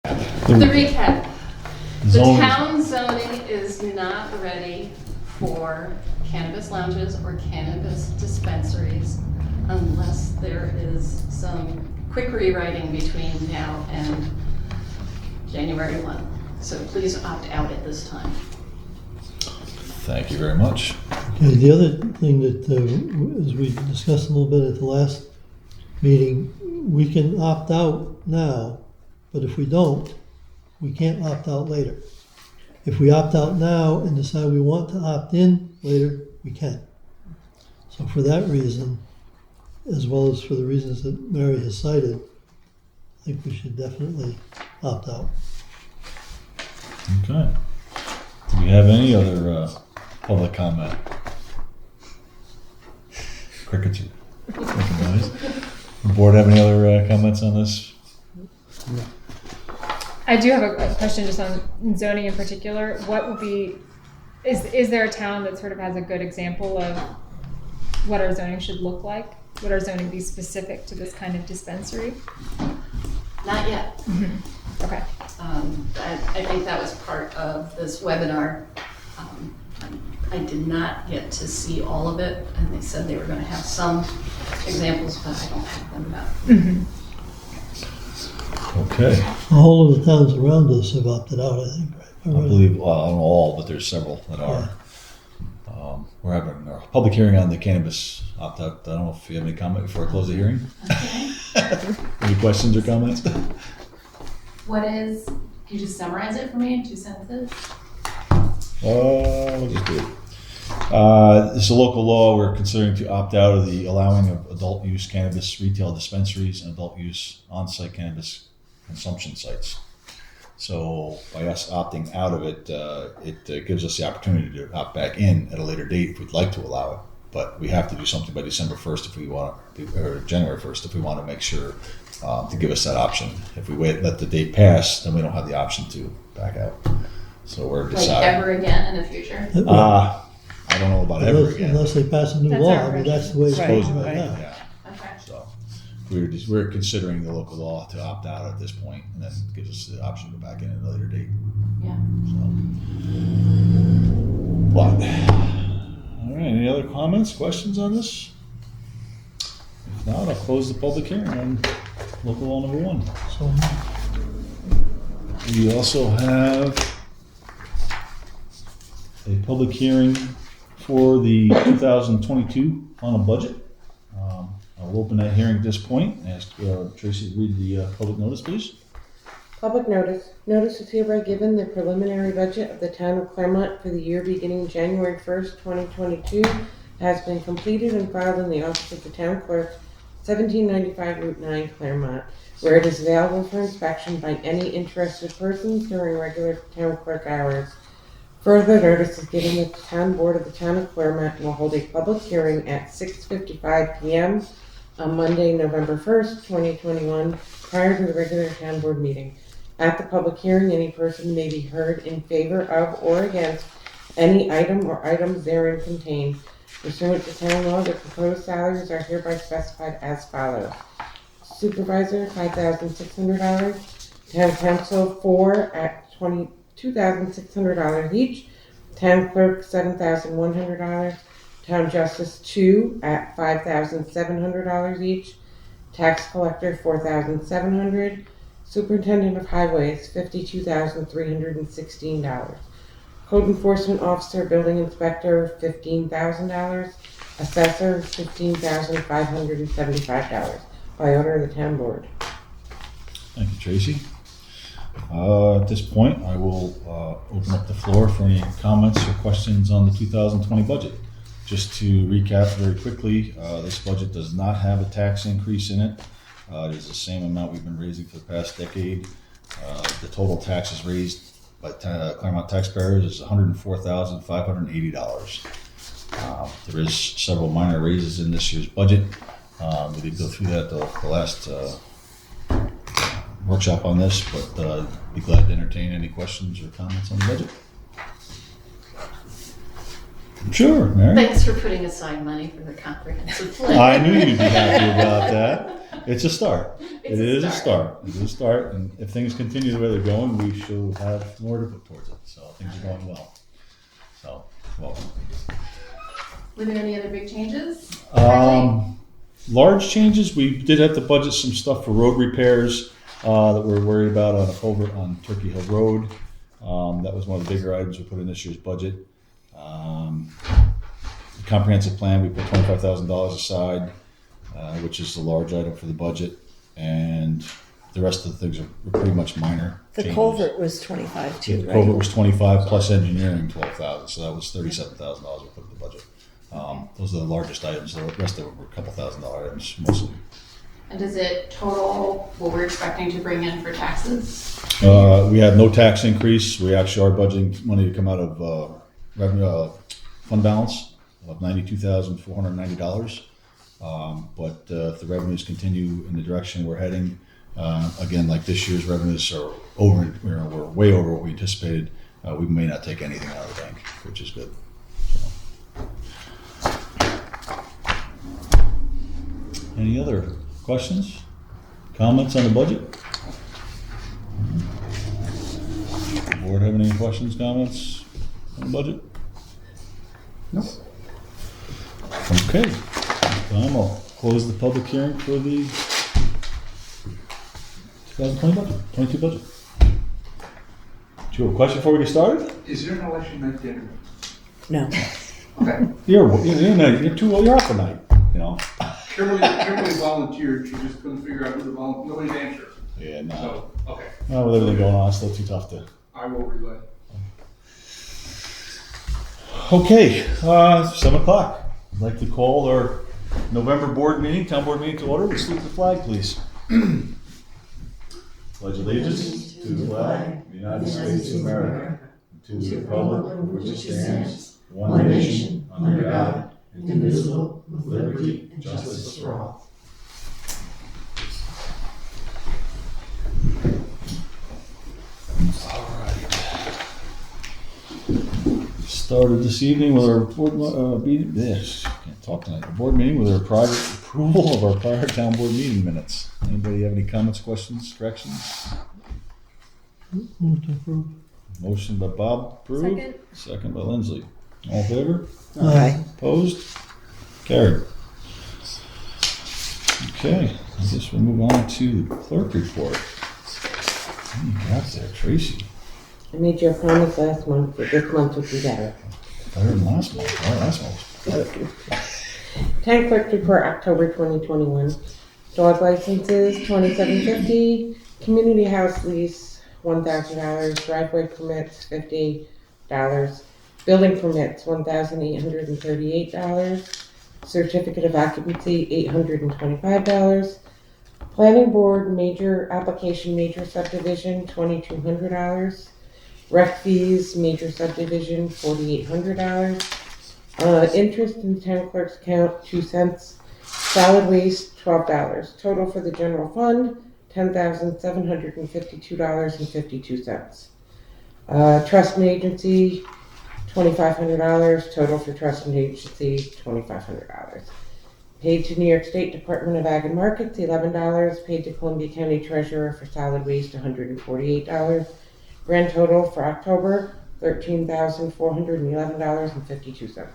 The recap. The Zoning. town zoning is not ready for cannabis lounges or cannabis dispensaries unless there is some quick rewriting between now and January 1. So please opt out at this time. Thank you very much. Okay, the other thing that, as we discussed a little bit at the last meeting, we can opt out now, but if we don't, we can't opt out later. If we opt out now and decide we want to opt in later, we can. So for that reason, as well as for the reasons that Mary has cited, I think we should definitely opt out. Okay. Do we have any other public comment? Crickets. Cricket noise. The board have any other comments on this? No. I do have a question just on zoning in particular. What would be, is there a town that sort of has a good example of what our zoning should look like? Would our zoning be specific to this kind of dispensary? Not yet. Mm-hmm. Okay. I think that was part of this webinar. I did not get to see all of it, and they said they were going to have some examples, but I don't have them now. Mm-hmm. Okay. The whole of the towns around us have opted out, I think, right? I believe, well, I don't know all, but there's several that are. We're having our public hearing on the cannabis opt-out. I don't know if you have any comment before I close the hearing? Any questions or comments? What is, can you just summarize it for me in 2 sentences? We'll just do it. This is a local law. We're considering to opt out of the allowing of adult use cannabis retail dispensaries and adult use on-site cannabis consumption sites. So by us opting out of it, it gives us the opportunity to opt back in at a later date if we'd like to allow it. But we have to do something by December 1st if we want to, or January 1st if we want to make sure to give us that option. If we let the date pass, then we don't have the option to back out. So we're Like deciding. ever again in the future? I don't know about ever again. Unless they pass a new That's law, our I mean, that's the way it's Right. supposed right now. Yeah. Okay. So we're considering the local law to opt out at this point, and then it gives us the option to go back in at a later date. Yeah. So, but all right. Any other comments, questions on this? If not, I'll close the public hearing on local law number 1. So, We also have a public hearing for the 2022 final budget. I'll open that hearing at this point and ask Tracy to read the public notice, please. Public notice. Notice is hereby given the preliminary budget of the town of Claremont for the year beginning January 1st, 2022 has been completed and filed in the office of the town clerk, 1795 Route 9, Claremont, where it is available for inspection by any interested persons during regular town clerk hours. Further notice is given that the town board of the town of Claremont will hold a public hearing at 6:55 p.m. on Monday, November 1st, 2021, prior to the regular town board meeting. At the public hearing, any person may be heard in favor of or against any item or items therein contained. Pursuant to town law, the proposed salaries are hereby specified as follows. Supervisor, $5,600. Town council, 4 at $2,600 each. Town clerk, $7,100. Town justice, 2 at $5,700 each. Tax collector, $4,700. Superintendent of highways, $52,316. Code enforcement officer, building inspector, $15,000. Assessor, $15,575. By order of the town board. Thank you, Tracy. At this point, I will open up the floor for any comments or questions on the 2020 budget. Just to recap very quickly, this budget does not have a tax increase in it. It is the same amount we've been raising for the past decade. The total taxes raised by Claremont taxpayers is $104,580. There is several minor raises in this year's budget. We did go through that the last workshop on this, but be glad to entertain any questions or comments on the budget. Sure, Mary. Thanks for putting aside money for the comprehensive plan. I knew you'd be happy about that. It's a start. It's It is a start. It is a start, and if things continue the way they're going, we shall have more to put towards it. So things are going well. So, welcome. Were there any other big changes? Large changes, we did have to budget some stuff for road repairs that we're worried about on a culvert on Turkey Hill Road. That was one of the bigger items we put in this year's budget. The comprehensive plan, we put $25,000 aside, which is the large item for the budget, and the rest of the things are pretty much minor. The changes. culvert was 25 too, The right? culvert was 25 plus engineering 12,000, so that was $37,000 we put in the budget. Those are the largest items. The rest of them were a couple $1,000 items mostly. And does it total what we're expecting to bring in for taxes? We have no tax increase. We actually are budgeting money to come out of revenue fund balance of $92,490. But if the revenues continue in the direction we're heading, again, like this year's revenues are over, we're way over what we anticipated. We may not take anything out of the bank, which is good. Any other questions, comments on the budget? Board have any questions, comments on the budget? No. Okay. I'll close the public hearing for the 2020 budget, 22 budget. Do you have a question before we get started? Is there an election night dinner? No. Okay. You're off tonight, you know. Kimberly volunteered, she just couldn't figure out who to volunteer, nobody's answered. Yeah, no. So, okay, Well, with everything going on, it's still too tough to. I will relay. Okay, 7 o'clock. I'd like to call our November board meeting, town board meeting to order. Let's salute the flag, please. Pledge allegiance to the flag of the United States of America, and to the republic for which it stands, one nation, under God, indivisible, with liberty and justice for all. All right. Started this evening with our board meeting. Can't talk tonight. Our board meeting with our private approval of our prior town board meeting minutes. Anybody have any comments, questions, corrections? Move to approve. Motion by Bob, approved. Second. Second by Lindsley. All in favor? Aye. Opposed? Carried. Okay, I guess we'll move on to the clerk report. What do you got there, Tracy? I made you a promise last month that this month would be better. Better than last month. Oh, last month was better. Town clerk report, October 2021. Dog licenses, $27.50. Community house lease, $1,000. Driveway permits, $50. Building permits, $1,838. Certificate of occupancy, $825. Planning board major application, major subdivision, $2,200. Rec fees, major subdivision, $4,800. Interest in the town clerk's account, 2 cents. Solid waste, $12. Total for the general fund, $10,752.52. Trust and agency, $2,500. Total for trust and agency, $2,500. Paid to New York State Department of Ag and Markets, $11. Paid to Columbia County Treasurer for solid waste, $148. Grand total for October, $13,411.52.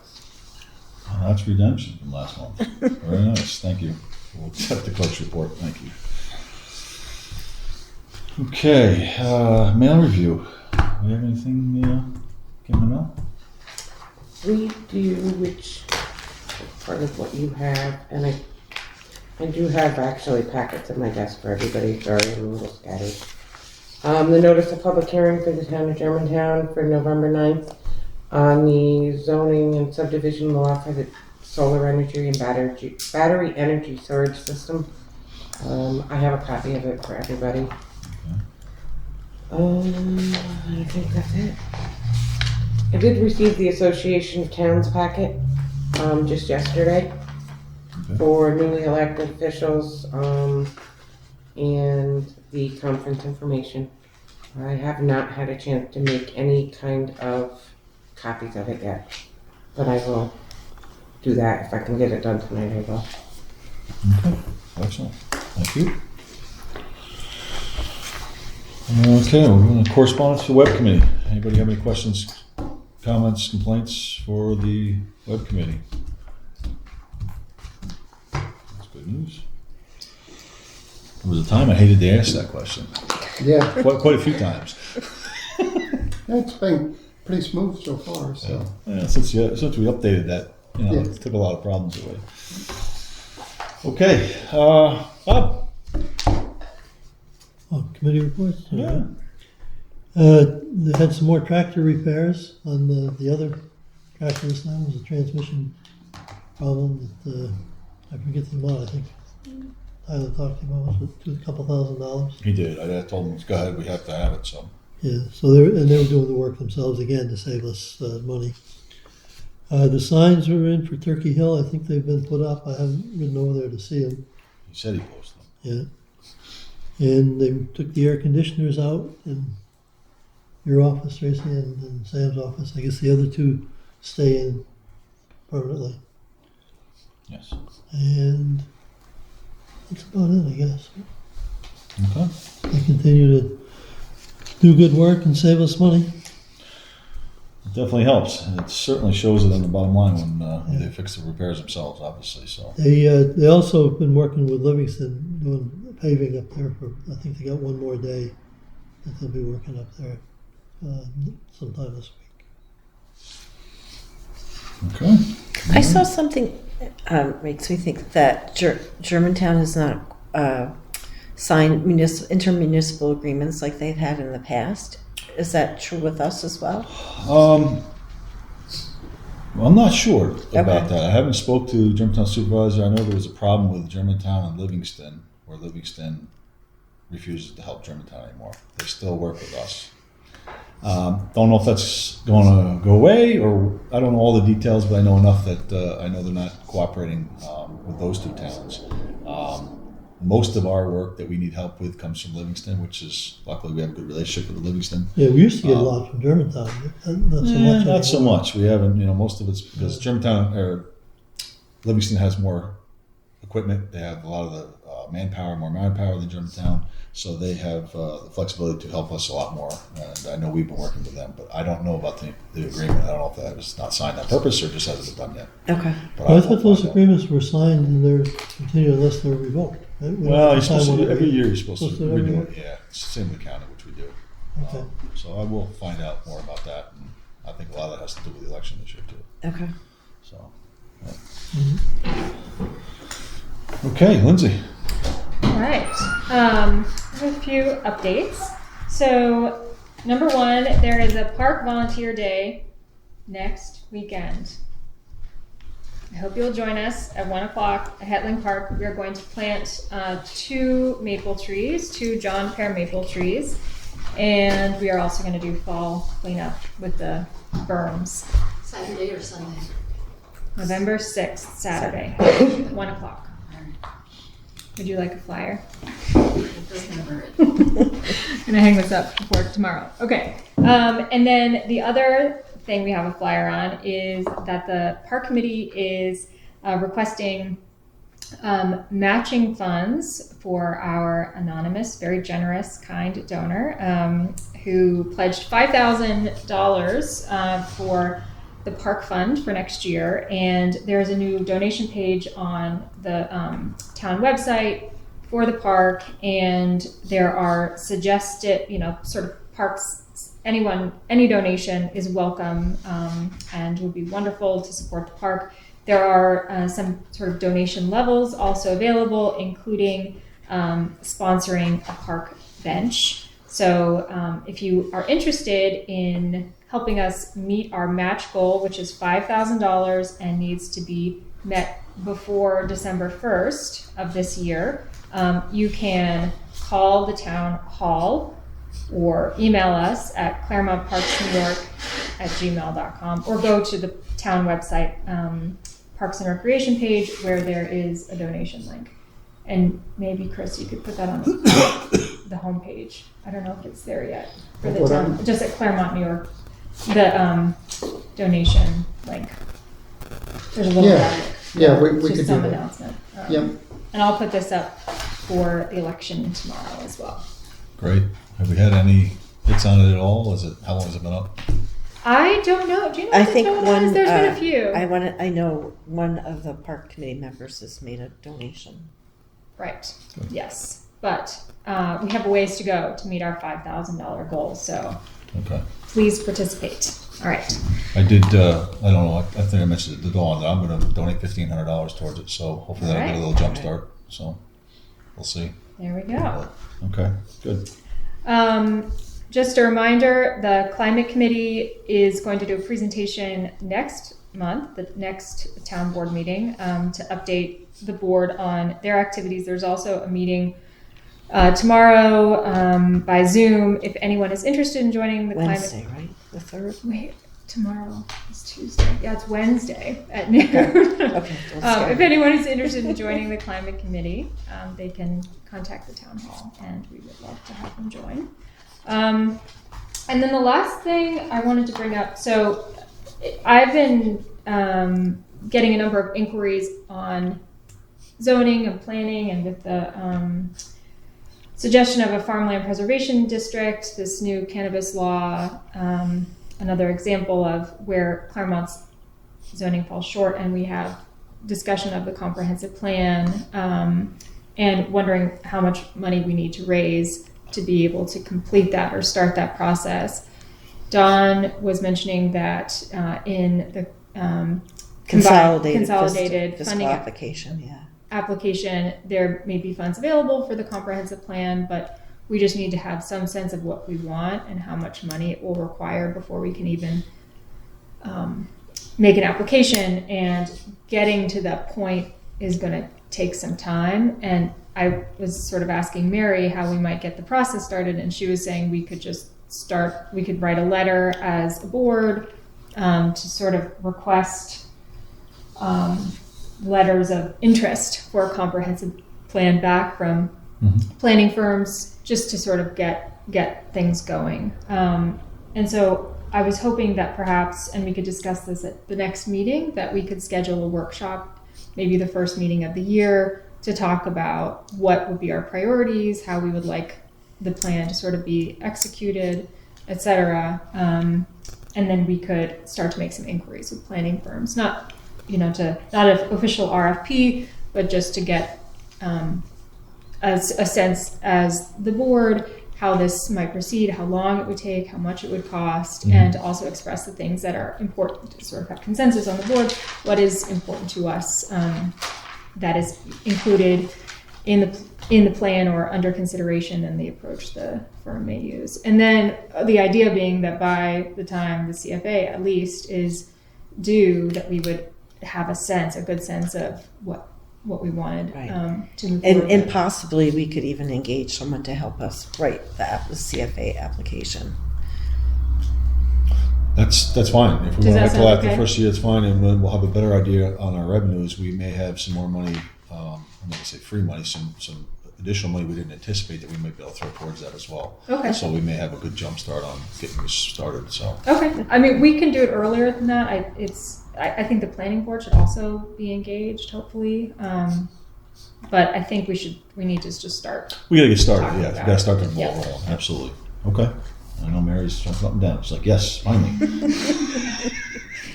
That's redemption from last month. Very nice, thank you. We'll accept the clerk's report, thank you. Okay, mail review. Do we have anything in the mail? We do, which is part of what you have, and I do have actually packets at my desk for everybody, sorry, I'm a little scattered. The notice of public hearing for the town of Germantown for November 9th on the zoning and subdivision law for the solar energy and battery energy storage system. I have a copy of it for everybody. I think that's it. I did receive the Association of Towns packet just yesterday for newly elected officials and the conference information. I have not had a chance to make any kind of copies of it yet, but I will do that. If I can get it done tonight, I will. Okay, excellent. Thank you. Okay, we're going to correspondence to the web committee. Anybody have any questions, comments, complaints for the web committee? That's good news. There was a time I hated to ask that question. Yeah, Quite a few times. it's been pretty smooth so far, so. Yeah, since we updated that, Yeah. it took a lot of problems away. Okay, Bob. Oh, committee reports? Yeah. They had some more tractor repairs on the other tractor this time. It was a transmission problem that, I forget the amount, I think Tyler talked to you about, was it a couple $1,000? He did. I told him, go ahead, we have to have it, so. Yeah, so they were doing the work themselves again to save us money. The signs were in for Turkey Hill. I think they've been put up. I haven't ridden over there to see them. He said he posted them. Yeah. And they took the air conditioners out in your office, Tracy, and Sam's office. I guess the other two stay in permanently. Yes. And that's about it, I guess. Okay. They continue to do good work and save us money. It definitely helps. It certainly shows it on the bottom line when they fix the repairs themselves, obviously. So. They also have been working with Livingston doing paving up there for, I think they got one more day that they'll be working up there sometime this week. Okay. I saw something makes me think that Germantown has not signed intermunicipal agreements like they've had in the past. Is that true with us as well? Well, I'm not sure about Okay. that. I haven't spoke to the Germantown supervisor. I know there was a problem with Germantown and Livingston, where Livingston refuses to help Germantown anymore. They still work with us. Don't know if that's going to go away, or I don't know all the details, but I know enough that I know they're not cooperating with those two towns. Most of our work that we need help with comes from Livingston, which is, luckily we have a good relationship with Livingston. Yeah, we used to get a lot from Germantown, but not so much. Not so anymore. much. We haven't, most of it's because Germantown or Livingston has more equipment. They have a lot of the manpower, more manpower than Germantown. So they have the flexibility to help us a lot more. And I know we've been working with them, but I don't know about the agreement. I don't know if that was not signed on purpose or just hasn't been done yet. Okay. But I will thought those find out. agreements were signed and they're continued unless they're revoked. Right? We Well, don't you're supposed sign to, one every year you're supposed supposed to to every renew year? it. Yeah, it's the same with the county, which we do. Okay. So I will find out more about that. And I think a lot of that has to do with the election this year too. Okay. So. Yeah. Okay, Lindsay. All right. I have a few updates. So, number one, there is a park volunteer day next weekend. I hope you'll join us at 1 o'clock at Hetling Park. We are going to plant 2 maple trees, 2 John pear maple trees, and we are also going to do fall cleanup with the berms. Saturday or Sunday? November 6th, Saturday, 1 o'clock. Would you like a flyer? It doesn't hurt. I'm gonna hang this up for tomorrow. Okay. And then the other thing we have a flyer on is that the park committee is requesting matching funds for our anonymous, very generous, kind donor who pledged $5,000 for the park fund for next year. And there's a new donation page on the town website for the park, and there are suggested, sort of parks, any donation is welcome and would be wonderful to support the park. There are some sort of donation levels also available, including sponsoring a park bench. So if you are interested in helping us meet our match goal, which is $5,000 and needs to be met before December 1st of this year, you can call the town hall or email us at ClaremontParksNewYork@gmail.com or go to the town website, Parks and Recreation page, where there is a donation link. And maybe, Chris, you could put that on the homepage. I don't know if it's there yet for the town, just at Claremont, New York. The donation link. There's a little graphic. Yeah, we Just could do some that. announcement. Yep. And I'll put this up for the election tomorrow as well. Great. Have we had any hits on it at all? How long has it been up? I don't know. Do you know I what the think total one. is? There's been a few. I know one of the park committee members has made a donation. Right. Yes. But we have a ways to go to meet our $5,000 goal. So Okay. please participate. All right. I did, I don't know, I think I mentioned it to Dawn, that I'm gonna donate $1,500 towards it, so hopefully that'll get a little jump start, so we'll see. There we go. Okay, good. Just a reminder, the climate committee is going to do a presentation next month, the next town board meeting, to update the board on their activities. There's also a meeting tomorrow by Zoom. If anyone is interested in joining the Wednesday, climate, right? The 3rd? wait, tomorrow is Tuesday. Yeah, it's Wednesday at noon. Okay. If anyone is interested in joining the climate committee, they can contact the town hall, and we would love to have them join. And then the last thing I wanted to bring up, so I've been getting a number of inquiries on zoning and planning, and with the suggestion of a farmland preservation district, this new cannabis law, another example of where Claremont's zoning falls short, and we have discussion of the comprehensive plan, and wondering how much money we need to raise to be able to complete that or start that process. Dawn was mentioning that in the consolidated fiscal funding application, there may be funds available for the comprehensive plan, but we just need to have some sense of what we want and how much money it will require before we can even make an application. And getting to that point is going to take some time. And I was sort of asking Mary how we might get the process started, and she was saying we could just we could write a letter as a board to sort of request letters of interest for a comprehensive plan back from planning firms, just to sort of get things going. And so I was hoping that perhaps, and we could discuss this at the next meeting, that we could schedule a workshop, maybe the first meeting of the year, to talk about what would be our priorities, how we would like the plan to sort of be executed, et cetera. And then we could start to make some inquiries with planning firms, not an official RFP, but just to get a sense as the board how this might proceed, how long it would take, how much it would cost, and to also express the things that are important, to sort of have consensus on the board, what is important to us that is included in the plan or under consideration, and the approach the firm may use. And then the idea being that by the time the CFA at least is due, that we would have a good sense of what we wanted to move forward. And possibly we could even engage someone to help us write the CFA application. That's fine. If we Does want that to collect sound okay? the first year, it's fine, and then we'll have a better idea on our revenues. We may have some more money, I'm not gonna say free money, some additional money we didn't anticipate that we might be able to throw towards that as well. Okay. So we may have a good jump start on getting this started, so. Okay. I mean, we can do it earlier than that. I think the planning board should also be engaged, hopefully. But I think we need to just start. We gotta get started, Talking yeah. We about gotta start the it. ball Yeah. rolling, absolutely. Okay. I know Mary's jumping up and down. She's like, yes, finally.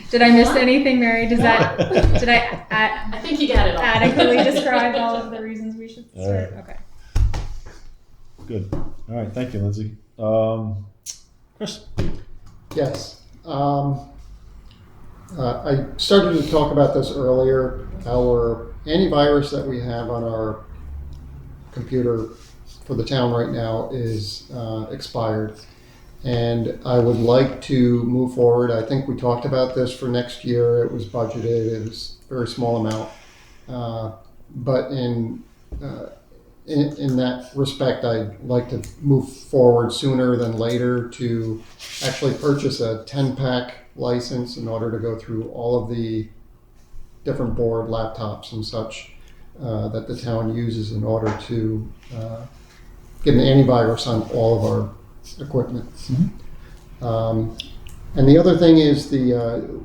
Did I miss anything, Mary? Did I I think you got it all. adequately describe all of the reasons we should All start? right. Okay. Good. All right, thank you, Lindsay. Chris? Yes. I started to talk about this earlier. Our antivirus that we have on our computer for the town right now is expired. And I would like to move forward. I think we talked about this for next year. It was budgeted. It was a very small amount. But in that respect, I'd like to move forward sooner than later to actually purchase a 10-pack license in order to go through all of the different board laptops and such that the town uses in order to get an antivirus on all of our equipment. And the other thing is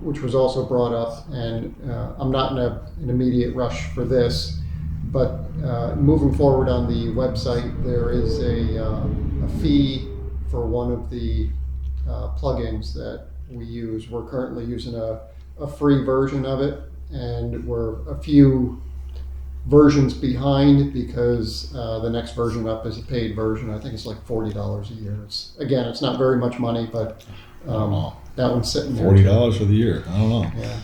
which was also brought up, and I'm not in an immediate rush for this, but moving forward on the website, there is a fee for one of the plugins that we use. We're currently using a free version of it, and we're a few versions behind because the next version up is a paid version. I think it's like $40 a year. It's not very much money, but that one's sitting there. $40 for the year. I don't know. Yeah.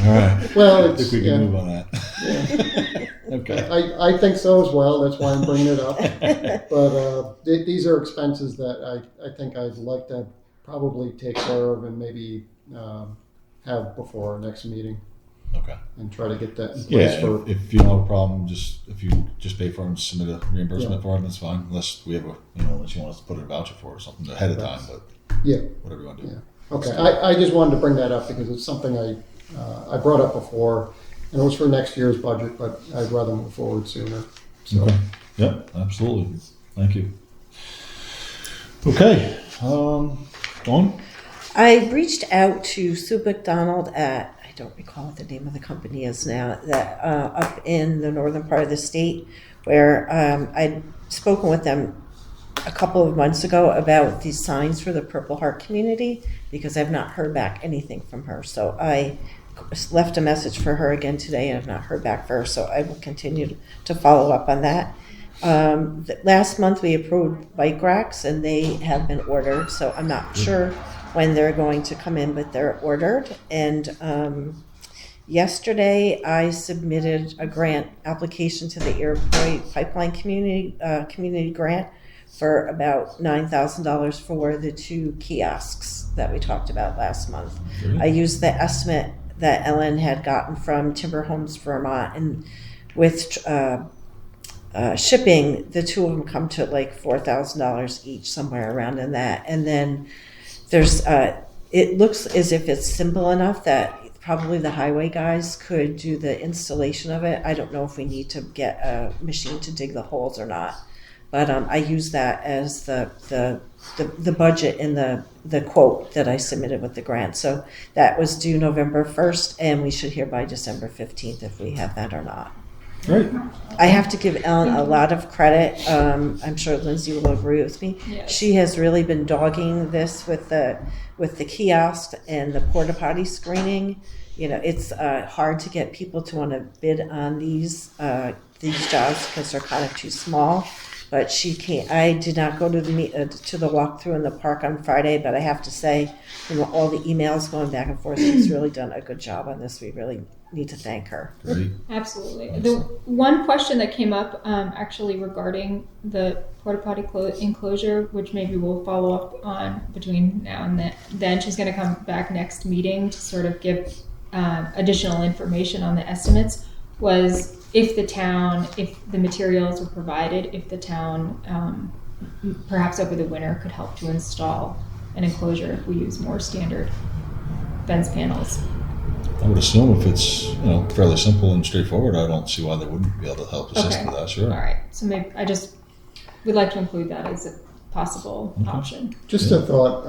All right. Well, I think we can move on that. Yeah. Okay. I think so as well. That's why I'm bringing it up. But these are expenses that I think I'd like to probably take care of and maybe have before our next meeting. Okay. And try to get that in place Yeah, for. if you don't have a problem, if you just pay for them, submit a reimbursement for them, that's fine. Unless we have unless you want us to put in a voucher for it or something ahead of time, but Yeah. whatever you want to do. Yeah. Okay. I just wanted to bring that up because it's something I brought up before, and it was for next year's budget, but I'd rather move forward sooner. So. Okay. Yep, absolutely. Thank you. Okay. Dawn? I reached out to Sue McDonald at, I don't recall what the name of the company is now, that up in the northern part of the state, where I'd spoken with them a couple of months ago about these signs for the Purple Heart community, because I've not heard back anything from her. So I left a message for her again today and I've not heard back from her, so I will continue to follow up on that. Last month we approved bike racks and they have been ordered, so I'm not sure when they're going to come in, but they're ordered. And yesterday I submitted a grant application to the Iroquois Pipeline Community Grant for about $9,000 for the 2 kiosks that we talked about last month. Good. I used the estimate that Ellen had gotten from Timber Homes Vermont, and with shipping, the 2 of them come to like $4,000 each, somewhere around in that. And then there's it looks as if it's simple enough that probably the highway guys could do the installation of it. I don't know if we need to get a machine to dig the holes or not, but I use that as the budget in the quote that I submitted with the grant. So that was due November 1st, and we should hear by December 15th if we have that or not. Great. I have to give Ellen a lot of credit. I'm sure Lindsay will agree with me. Yes. She has really been dogging this with the kiosk and the porta potty screening. It's hard to get people to want to bid on these jobs because they're kind of too small. But she can't. I did not go to the walkthrough in the park on Friday, but I have to say, from all the emails going back and forth, she's really done a good job on this. We really need to thank her. Great. Absolutely. The one question that came up actually regarding the porta potty enclosure, which maybe we'll follow up on between now and then, she's going to come back next meeting to sort of give additional information on the estimates, was if the materials were provided, if the town perhaps over the winter could help to install an enclosure if we use more standard fence panels. I would assume if it's fairly simple and straightforward, I don't see why they wouldn't be able to help assist with that. Sure. All right. So maybe I just would like to include that as a possible option. Just a thought.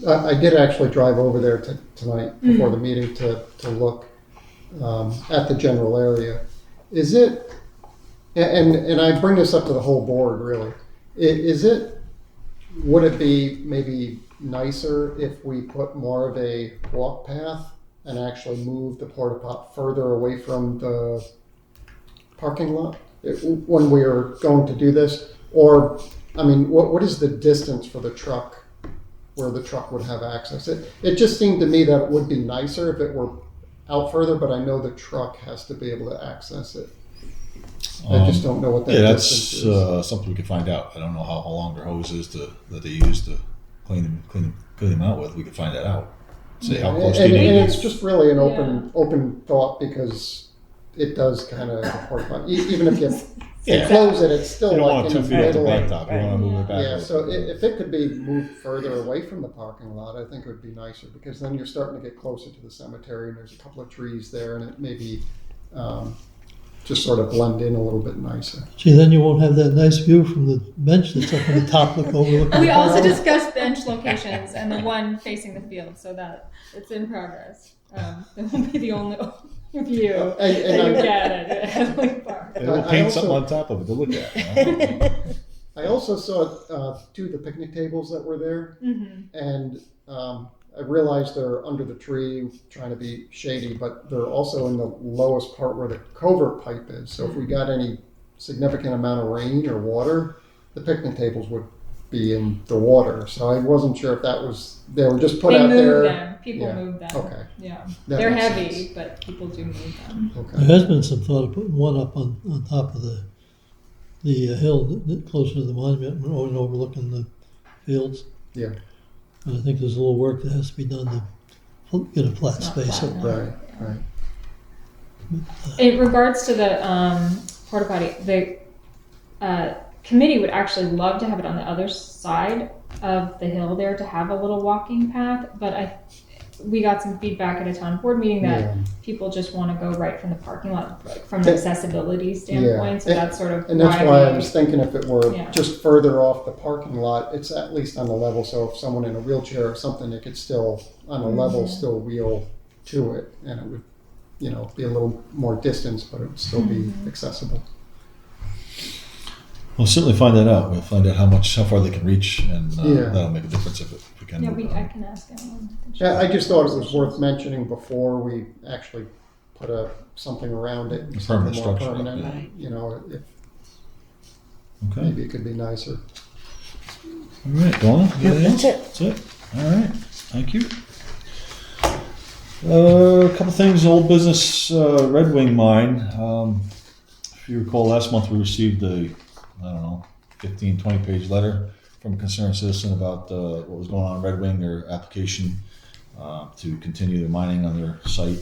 I did actually drive over there tonight before the meeting to look at the general area. Is it, and I bring this up to the whole board really, would it be maybe nicer if we put more of a walk path and actually move the porta pot further away from the parking lot when we are going to do this? Or, I mean, what is the distance for the truck where the truck would have access? It just seemed to me that it would be nicer if it were out further, but I know the truck has to be able to access it. I just don't know what that distance is. That's something we could find out. I don't know how long their hose is that they use to clean them out with. We could find that out. See how close and do you need it's just really an open thought, because it does kind of even if you close it, it's still you don't like want in 2 the feet off the middle. blacktop. You want to move it back. Yeah, so if it could be moved further away from the parking lot, I think it would be nicer, because then you're starting to get closer to the cemetery, and there's a couple of trees there, and it may be just sort of blend in a little bit nicer. Gee, then you won't have that nice view from the bench that's up on the top overlooking We the also park. discussed bench locations and the one facing the field, so that it's in progress. That won't be the only view And that you I- get at Headley Park. And we'll I paint also- something on top of it to look at. You know? I also saw two of the picnic tables that were there, Mm-hmm. and I realized they're under the tree, trying to be shady, but they're also in the lowest part where the covert pipe is. So if we got any significant amount of rain or water, the picnic tables would be in the water. So I wasn't sure if that was, they were just put They out move there. them. People Yeah. move them. Okay. Yeah. That They're makes heavy, sense. but people do move them. There Okay. has been some thought of putting one up on top of the hill closer to the monument and overlooking the fields. Yeah. But I think there's a little work that has to be done to get a flat It's not space. flat up. enough. Right. Right. In regards to the porta potty, the committee would actually love to have it on the other side of the hill there to have a little walking path, but we got some feedback at a town board meeting that Yeah. people just want to go right from the parking lot, like from an Yeah. accessibility standpoint. So And- that's sort of And that's why I we- was thinking if it were Yeah. just further off the parking lot, it's at least on the level. So if someone in a wheelchair or something, they could still, on a level, still wheel to it. And it would, be a little more distance, but it would still be accessible. We'll certainly find that out. We'll find out how far they can reach, and Yeah. that'll make a difference if we can. Yeah, move it I on. can ask Ellen. Yeah, I just thought it was worth mentioning before we actually put something around it. A something permanent more structure, permanent, yeah. if Okay. maybe it could be nicer. All right, Donna. you got anything That's it. else? That's it. All right. Thank you. A couple things. Old business. Red Wing mine. If you recall, last month we received a 15, 20-page letter from a concerned citizen about what was going on in Red Wing, their application to continue their mining on their site.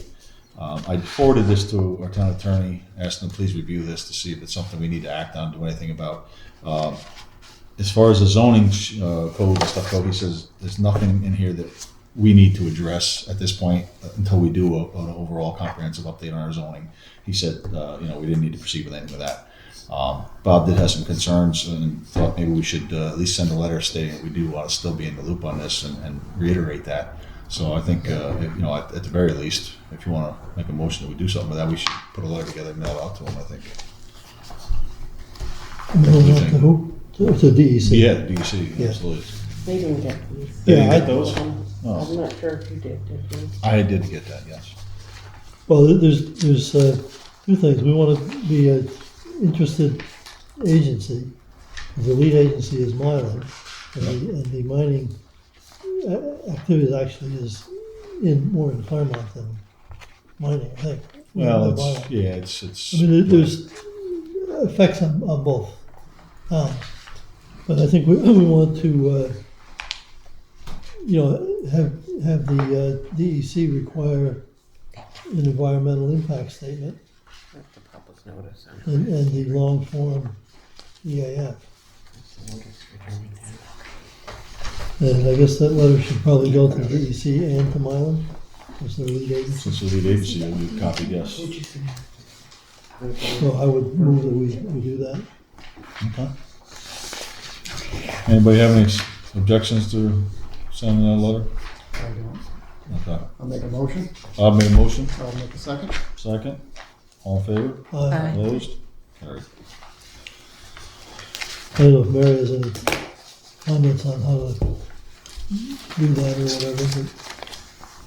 I forwarded this to our town attorney, asked him to please review this to see if it's something we need to act on, do anything about. As far as the zoning code and stuff go, he says there's nothing in here that we need to address at this point until we do an overall comprehensive update on our zoning. He said, we didn't need to proceed with anything with that. Bob did have some concerns and thought maybe we should at least send a letter stating that we do want to still be in the loop on this and reiterate that. So I think, at the very least, if you want to make a motion that we do something with that, we should put a letter together and mail it out to him, I think. Mail it out to who? To DEC. Yeah, the DEC, Yeah. absolutely. They didn't get these. They didn't Yeah, get those? I'm Oh, not sure if you did you? I did get that, yes. Well, there's two things. We want to be an interested agency. The lead agency is mining, and the mining activity actually is more in Claremont than mining, I think. Well, Than mining. it's. I mean, there's effects on both towns, but I think we want to, have the DEC require an environmental impact statement That's the public notice. and the long form EAF. And I guess that letter should probably go to the DEC and to Mylan, as their lead agency. Since the lead agency, you copied, yes. So I would move that we do that. Okay. Anybody have any objections to sending that letter? I don't. Okay. I'll make a motion. Bob made a motion, I'll make a second. second. All in favor? I Opposed? Carried. don't know if Mary has any comments on how to do that or whatever,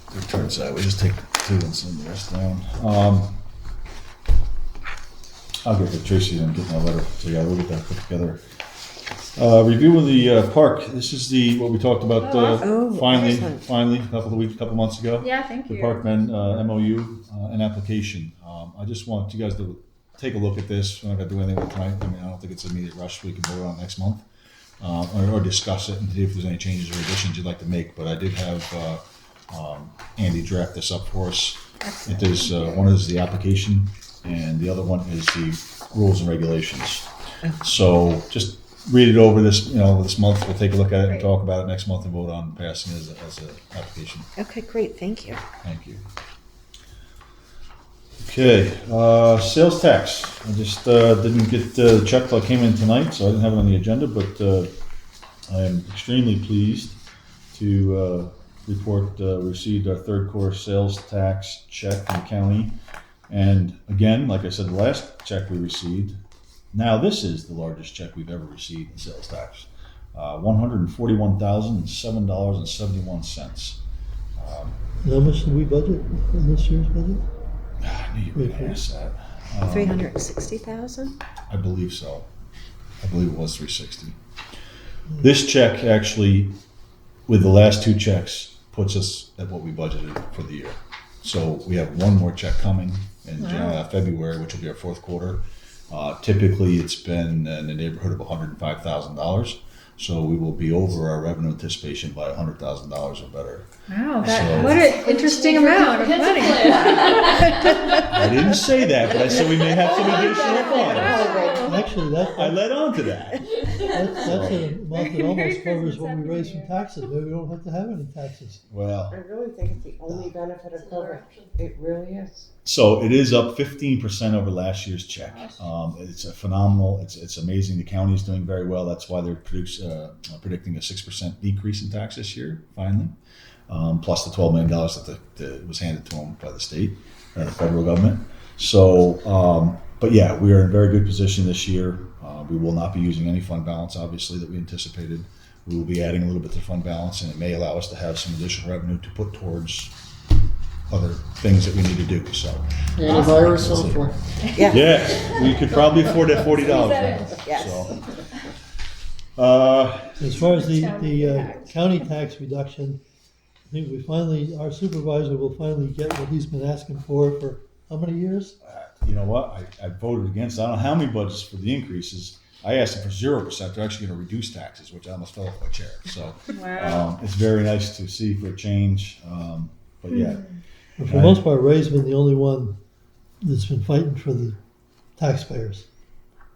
but It turns out we just take two and send the rest down. I'll get with Tracy and get my letter together. We'll get that put together. Review of the park. This is what we talked about Oh, finally, excellent. a couple months ago. Yeah, thank The you. Parkmen MOU and application. I just want you guys to take a look at this. We're not going to do anything with it tonight. I mean, I don't think it's an immediate rush. We can vote on it next month or discuss it and see if there's any changes or additions you'd like to make. But I did have Andy draft this up for us. It is one is the application and the other one is the rules and regulations. So just read it over this month. We'll take a look at it and Great. talk about it next month and vote on passing it as an application. Okay, great, thank you. Thank you. Okay, sales tax. I just didn't get the check that came in tonight, so I didn't have it on the agenda, but I am extremely pleased to report, we received our third quarter sales tax check from the county. And again, like I said, the last check we received, now this is the largest check we've ever received in sales tax. $141,007.71. And how much did we budget in this year's budget? I knew you were going to ask that. 360,000? I believe so. I believe it was 360. This check actually, with the last two checks, puts us at what we budgeted for the year. So we have one more check coming in February, which will be our fourth quarter. Typically, it's been in the neighborhood of $105,000. So we will be over our revenue anticipation by $100,000 or better. Wow, So- what an interesting amount of money. I didn't say that, but I said we may have some additional funds. Actually, I led on to that. that's an amount that almost Merry covers Christmas, what we raise from everybody. taxes. Maybe we don't have to have any taxes. Well, I really think it's the only benefit of COVID. It really is. so it is up 15% over last year's check. It's a phenomenal. It's amazing. The county is doing very well. That's why they're predicting a 6% decrease in tax this year. Finally, plus the $12 million that was handed to them by the state and the federal government. So, but yeah, we are in a very good position this year. We will not be using any fund balance, obviously, that we anticipated. We will be adding a little bit to fund balance, and it may allow us to have some additional revenue to put towards other things that we need to do. So, Antivirus software. yeah, we could probably afford that $40 now. Yes. So, As far as the Tax. county tax reduction, I think our supervisor will finally get what he's been asking for how many years? you know what? I voted against. I don't know how many budgets for the increases. I asked them for 0%. They're actually going to reduce taxes, which I almost fell off my chair. So Wow. it's very nice to see for a change. But yeah, But for the most part, Ray's been the only one that's been fighting for the taxpayers.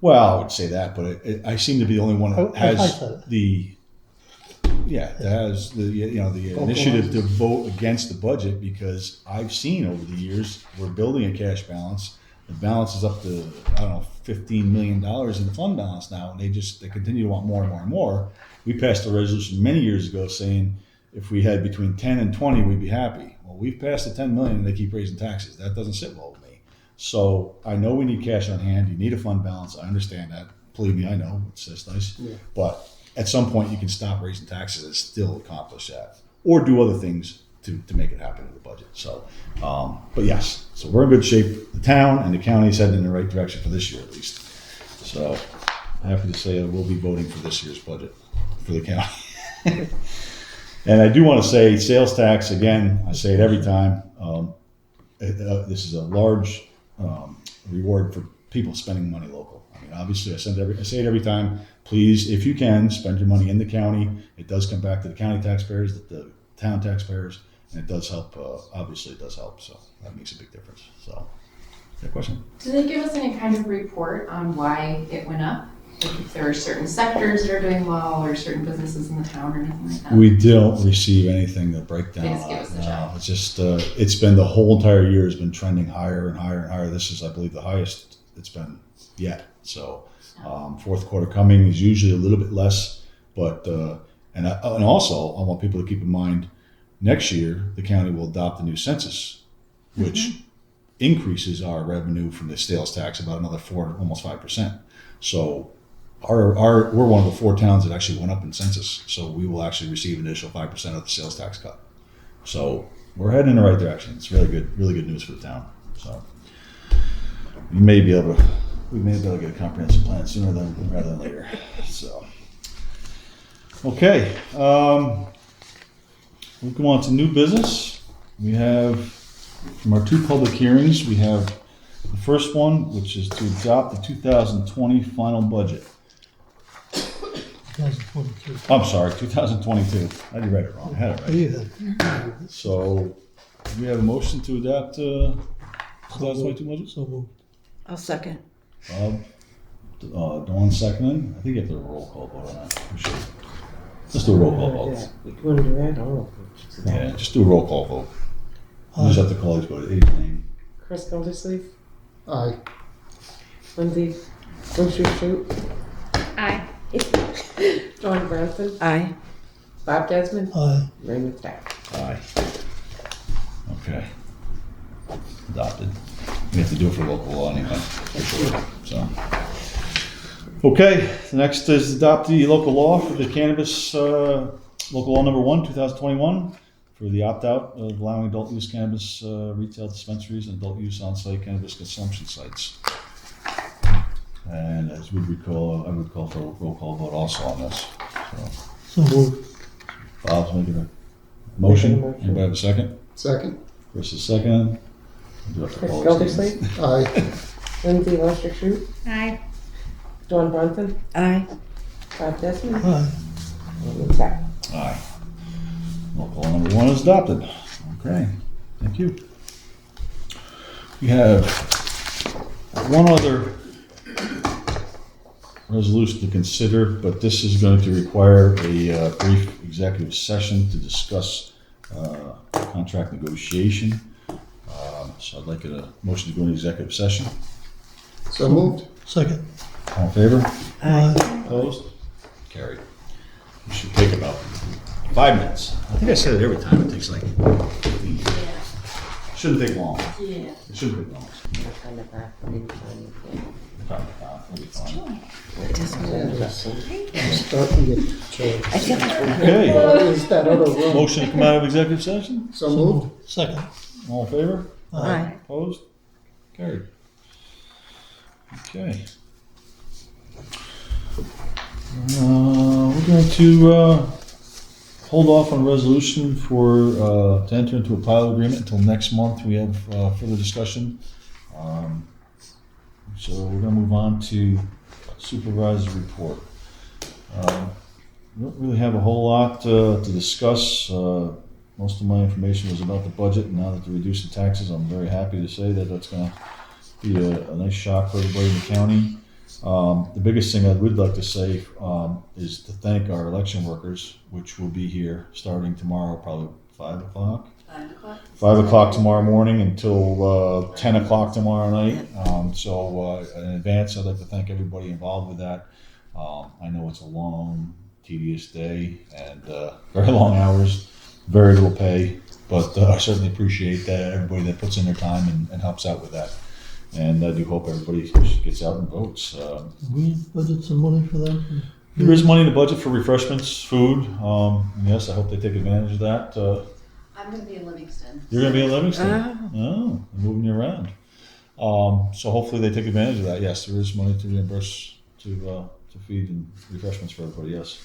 well, I would say that, but I seem to be the only one that I has said it. that has the initiative to vote against the budget, because I've seen over the years we're building a cash balance. The balance is up to, I don't know, $15 million in the fund balance now, and they continue to want more and more and more. We passed a resolution many years ago saying if we had between 10 and 20, we'd be happy. Well, we've passed the 10 million and they keep raising taxes. That doesn't sit well with me. So I know we need cash on hand. You need a fund balance. I understand that. Believe me, I know. It's just nice. Yeah. But at some point you can stop raising taxes and still accomplish that, or do other things to make it happen in the budget. So, but yes, so we're in good shape. The town and the county is heading in the right direction for this year at least. So happy to say I will be voting for this year's budget for the county. And I do want to say sales tax, again, I say it every time. This is a large reward for people spending money local. I mean, obviously I say it every time. Please, if you can, spend your money in the county. It does come back to the county taxpayers, the town taxpayers, and it does help. Obviously, it does help. So that makes a big difference. So, yeah, question? Do they give us any kind of report on why it went up? Like if there are certain sectors that are doing well, or certain businesses in the town, or anything like that? We don't receive anything to break down. They just give us the check. It's just it's been the whole entire year has been trending higher and higher and higher. This is, I believe, the highest it's been yet. So fourth quarter coming is usually a little bit less, but and also I want people to keep in mind next year the county will adopt the new census, which increases our revenue from the sales tax about another 4, almost 5%. So we're one of the 4 towns that actually went up in census, so we will actually receive an additional 5% of the sales tax cut. So we're heading in the right direction. It's really good news for the town. So we may be able to get a comprehensive plan sooner rather than later. So okay, we'll go on to new business. We have from our 2 public hearings, we have the first one, which is to adopt the 2020 final budget. 2022. I'm sorry, 2022. I did write it wrong. I had it right. You had. So, do we have a motion to adopt 2022 budget? So moved. I'll second. Bob, Dawn seconding. I think you have to do a roll call vote on that. We should. Let's do a roll call vote. You want to do that? Oh. Yeah, just do a roll call vote. You just have to call his name. Chris Gildersleeve, Aye. Lindsay Shoot, Aye. John Branson, Aye. Bob Desmond, Aye. Raymond Stack. Aye. Okay. Adopted. We have to do it for local law anyway. So. Okay, the next is adopt the local law for the cannabis, local law number 1, 2021, for the opt-out of allowing adult use cannabis retail dispensaries and adult use on-site cannabis consumption sites. And as we recall, I would call for a roll call vote also on this. So moved. Bob's making a motion. Making a motion. Anybody have a second? Second. Chris is second. Do I have to Chris call his name? Gildersleeve, Aye. Lindsay Loster-Shute, Aye. Dawn Bronson, Aye. Bob Desmond, Aye. and Zach. Aye. Local law number 1 is adopted. Okay, thank you. We have one other resolution to consider, but this is going to require a brief executive session to discuss contract negotiation. So I'd like a motion to go into executive session. So moved. Second. All in favor? Aye. Opposed? Carried. We should take about 5 minutes. I think I said it every time. It takes like 15 minutes. Shouldn't take long. Yeah. It shouldn't take long. It'll be fine. I'm starting to get chilly. I feel like Okay. What is that other room? Motion to come out of executive session? So moved. Second. All in favor? Aye. Opposed? Carried. Okay. We're going to hold off on resolution for to enter into a pilot agreement until next month. We have further discussion. So we're going to move on to supervisor's report. We don't really have a whole lot to discuss. Most of my information was about the budget, and now that they're reducing taxes, I'm very happy to say that that's going to be a nice shock for everybody in the county. The biggest thing I would like to say is to thank our election workers, which will be here starting tomorrow, probably 5 o'clock. 5 o'clock? 5 o'clock tomorrow morning until 10 o'clock tomorrow night. So in advance, I'd like to thank everybody involved with that. I know it's a long, tedious day and very long hours, very little pay, but I certainly appreciate that everybody that puts in their time and helps out with that. And I do hope everybody gets out and votes. We budget some money for that. There is money in the budget for refreshments, food. And yes, I hope they take advantage of that. I'm gonna be in Livingston. You're going to be in Livingston? Oh. Oh, I'm moving you around. So hopefully they take advantage of that. Yes, there is money to reimburse to feed and refreshments for everybody, yes.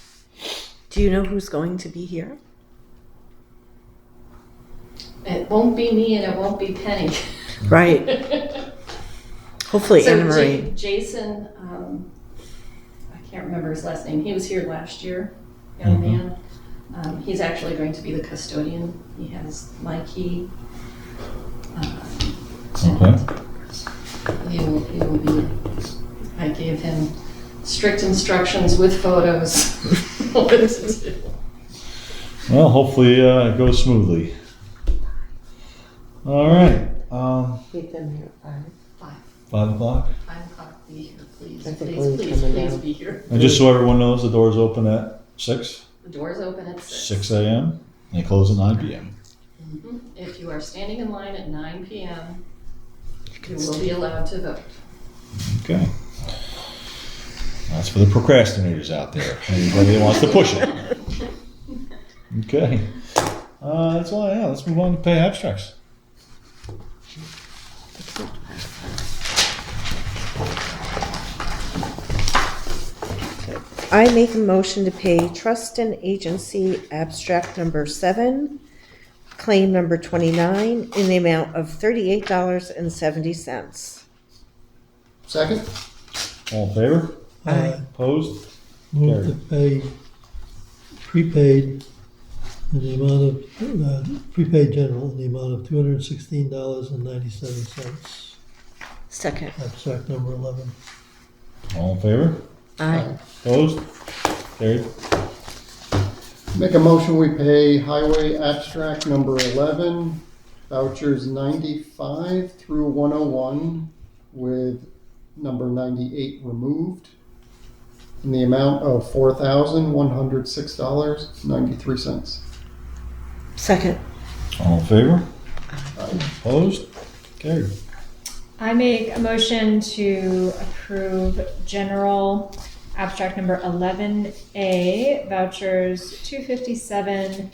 Do you know who's going to be here? It won't be me and it won't be Penny. Right. Hopefully So Anne Marie. Jason, I can't remember his last name. He was here last year, young man. He's actually going to be the custodian. He has my key. Okay. He will be, I gave him strict instructions with photos. What to do. Well, hopefully it goes smoothly. All right. Keep them here at 5. 5 o'clock. 5 o'clock, be here, please. I think Please, Lou's please, coming please down. be here. And just so everyone knows, the doors open at 6, The doors open at 6 a.m. and they close at 9 p.m. Mhm. If you are standing in line at 9 p.m., you will be allowed to vote. Okay. That's for the procrastinators out there. Anybody that wants to push it. Okay. That's all I have. Let's move on to pay abstracts. I make a motion to pay trust and agency abstract number 7, claim number 29, in the amount of $38.70. Second. All in favor? Aye. Opposed? Move to pay prepaid in the amount of, prepaid general in the amount of $216.97. Second. Abstract number 11. All in favor? Aye. Opposed? Carried. Make a motion, we pay highway abstract number 11, vouchers 95 through 101, with number 98 removed, in the amount of $4,106.93. Second. All in favor? Opposed? Carried. I make a motion to approve general abstract number 11A vouchers 257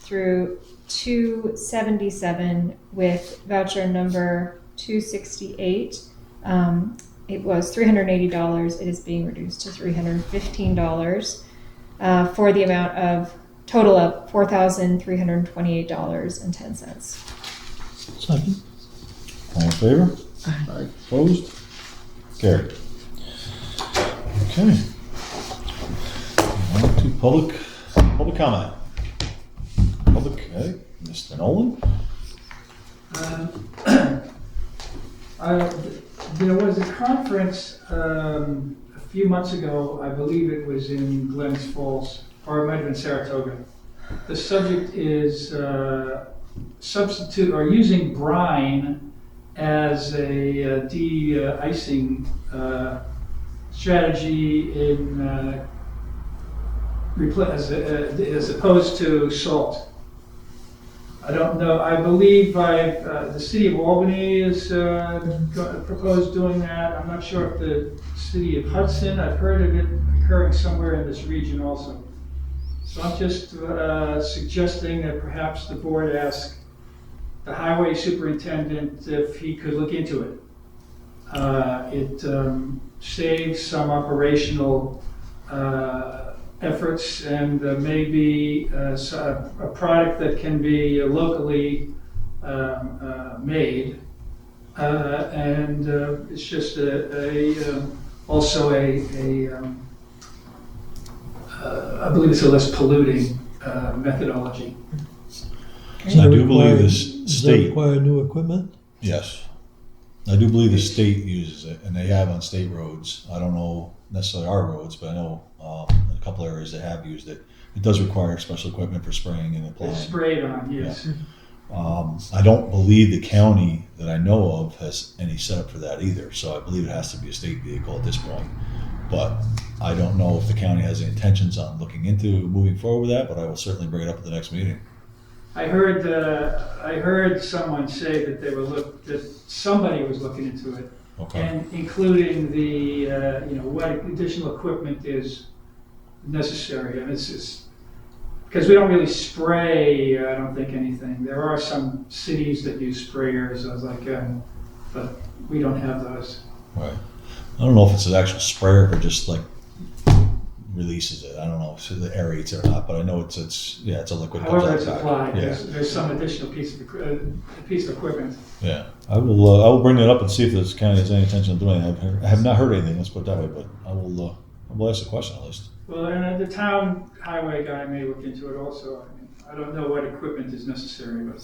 through 277 with voucher number 268. It was $380. It is being reduced to $315 for the amount of total of $4,328.10. Second. All in favor? Aye. Opposed? Carried. Okay. On to public comment. Okay, Mr. Nolan? There was a conference a few months ago, I believe it was in Glens Falls, or it might have been Saratoga. The subject is substitute or using brine as a de-icing strategy in as opposed to salt. I don't know. I believe the city of Albany is proposed doing that. I'm not sure if the city of Hudson. I've heard of it occurring somewhere in this region also. So I'm just suggesting that perhaps the board ask the highway superintendent if he could look into it. It saves some operational efforts and maybe a product that can be locally made, and it's just also I believe it's a less polluting methodology. I do believe this Does that state, require new equipment? yes. I do believe the state uses it, and they have on state roads. I don't know necessarily our roads, but I know in a couple areas they have used it. It does require special equipment for spraying and applying. It's sprayed on, yes. I don't believe the county that I know of has any setup for that either, so I believe it has to be a state vehicle at this point. But I don't know if the county has any intentions on looking into moving forward with that, but I will certainly bring it up at the next meeting. I heard someone say that that somebody was looking into it, Okay. and including the what additional equipment is necessary. And it's just because we don't really spray. I don't think anything. There are some cities that use sprayers. I was like, but we don't have those. Right. I don't know if it's an actual sprayer or just like releases it. I don't know if it aerates it or not, but I know it's a liquid. However, comes it's out back. applied. Yeah. There's some additional piece of equipment. Yeah. I will bring that up and see if this county has any intention of doing it. I have not heard anything. Let's put it that way, but I will ask the question at least. Well, and the town highway guy may look into it also. I mean, I don't know what equipment is necessary, but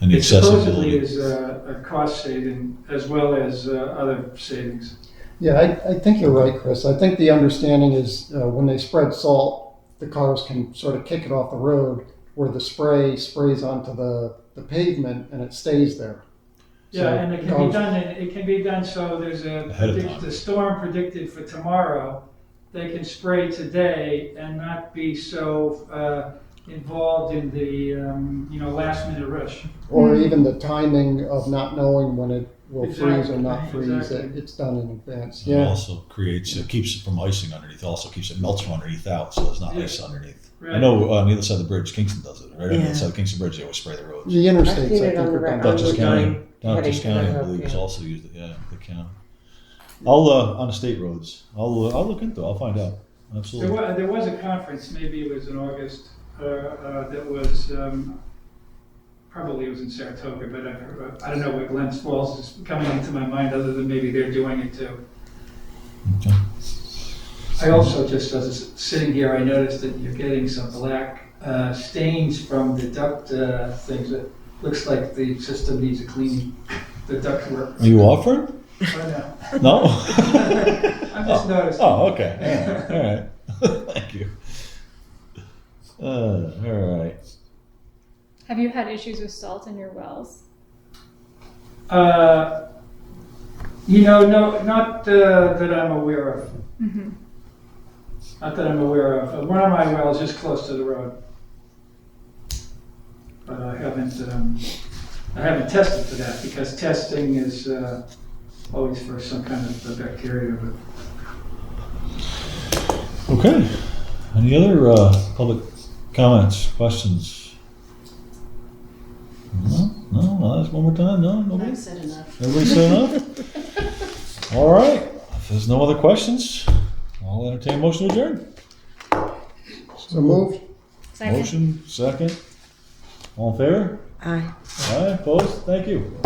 And the it supposedly accessibility. is a cost saving as well as other savings. Yeah, I think you're right, Chris. I think the understanding is when they spread salt, the cars can sort of kick it off the road where the spray sprays onto the pavement and it stays there. Yeah, So and it can be done. It can be done so there's Ahead of time. the storm predicted for tomorrow. They can spray today and not be so involved in the last minute rush. Or even the timing of not knowing when it will freeze or Exactly. not freeze. Exactly. It's done in advance. It Yeah. also keeps it from icing underneath. Also keeps it melts from underneath out, so there's not Yeah. ice underneath. Right. I know on the other side of the bridge, Kingston does it. Right on the Yeah. other side of Kingston Bridge, they always spray the roads. The I've interstates, I seen think, it on the are record. done. Dutchess Route County, 9 Dutchess heading to County, I Red believe, Hook, has yeah. also used it. Yeah, the county. I'll on the state roads. I'll look into it. I'll find out. Absolutely. There was a conference, maybe it was in August, that was, probably it was in Saratoga, but I don't know what Glens Falls is coming into my mind, other than maybe they're doing it too. Okay. I also, just as sitting here, I noticed that you're getting some black stains from the duct things. It looks like the system needs a cleaning, the duct work. Are you offering? Oh, No. no. I'm just noticing. Oh, okay. All right. Thank you. All right. Have you had issues with salt in your wells? No, not that I'm aware of. Mm-hmm. Not that I'm aware of. One of my wells is close to the road. haven't tested for that, because testing is always for some kind of bacteria, but Okay. Any other public comments, questions? No? I'll ask one more time. No? Nobody? I've said enough. Everybody said enough? All right. If there's no other questions, I'll entertain a motion to adjourn. So moved. Second. Motion, second. All in favor? Aye. Aye, opposed? Thank you.